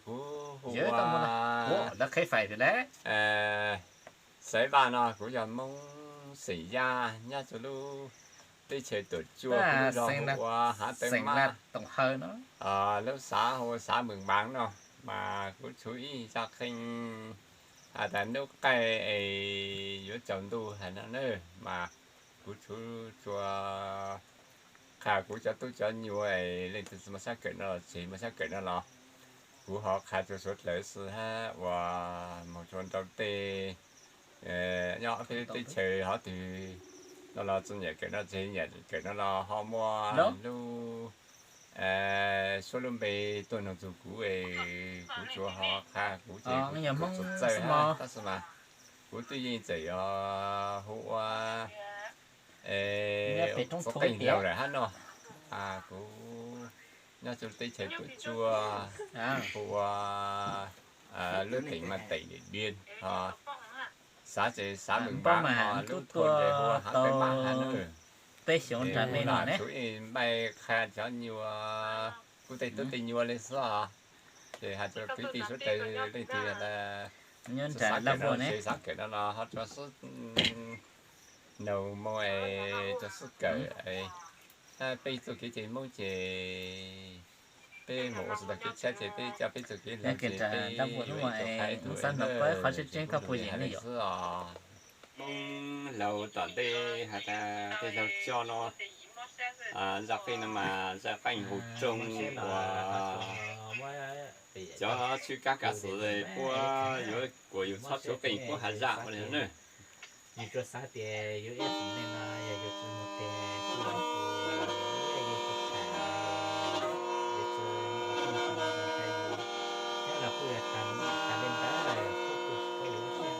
của Nhớ tao muốn là đã khai phải rồi đấy. sấy ba nó của giờ mong xảy ra nhá cho lu đi chơi tổ chùa của lu rồi hoa hả tên ma tổng hơi nó lớp xã mường báng nó mà cũng chú ý ra khinh tại lúc cái giữa chồng tu hay nó nữa mà cũng chú chùa khá cũng cho tôi cho nhiều ấy lên từ mà sao kể nó chỉ mà sao kể nó là của họ khá cho số lợi sự ha và một số đầu tê nhỏ cái chơi họ thì nó là trong nhà cái nó chơi nhà cái nó là họ mua lu số lượng bề tôi nó dùng cũ của chỗ họ khá cũ chơi của chỗ chơi ha đó mà của tuy nhiên chỉ họ có cái lâu rồi ha nó của nhớ chúng tôi chơi tuổi chua của lứa tỉnh mà tỉnh điện biên xã mường báng họ lúc thôn về hoa hả cái má hả nữa tây xuống trà này nọ chú em bay khai cho nhiều cụ thể tôi tình nhiều lên sao thì hạt cho quý tỷ số đây thì là nhân trà là vừa này sáng kể đó là họ cho số nấu mồi cho số cỡ ấy bây giờ cái gì mông chỉ bây một số cái chế chế bây giờ bây giờ cái làm gì bây giờ cái tuổi nó có khó chịu trên các phương diện này mông lâu tận đây hạt bây giờ cho nó ra khi mà ra cảnh hụt trông và cho chứ các sự này của yêu sát số cảnh của hà dạ mà nữa như cho sát thì yêu ít nên là yêu cho một cái của yêu cho cả để cho một con số là cái thế là cứ thành lên đó là focus có yêu xe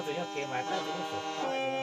tụi nó kêu mà tao tụi nó sụp tao tụi nó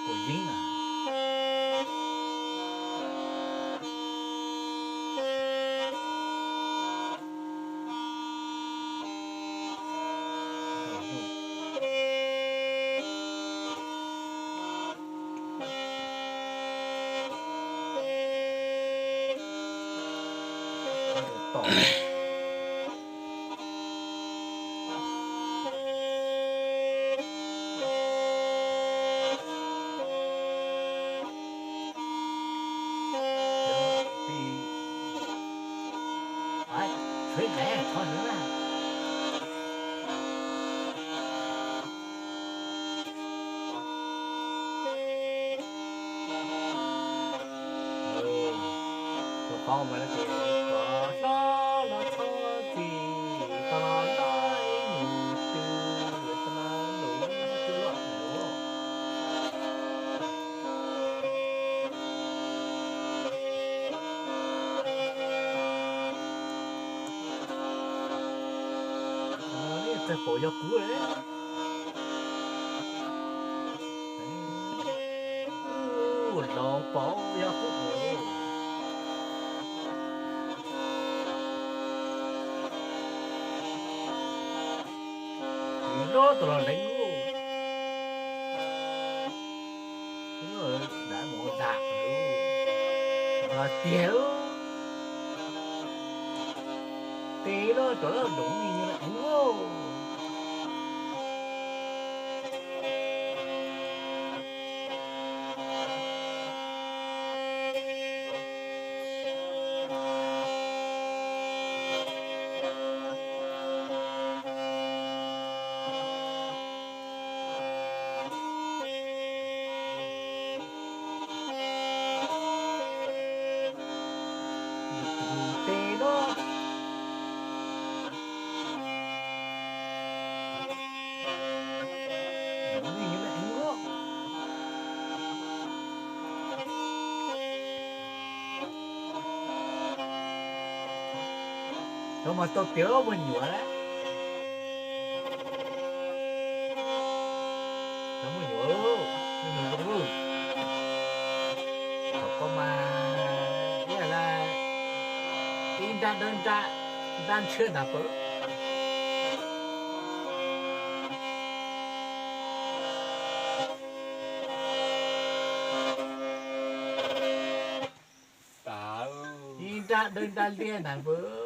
của dính à tỏ吹开超人了。我们的这个啦啦草地，哒啦啦木的，哒啦路就乱路。在保要鼓嘞，老保要鼓。đó tụi nó đánh luôn, rồi đã một đạp luôn, là tiểu, tí đó tụi nó đúng như là đánh luôn. Rồi mà tôi tiểu bên nhựa đấy, nó mới nhựa luôn, nó nhựa luôn, có mà nghĩa là in ra đơn ra đang chưa nào bữa Tao in ra đơn ra liền nào bữa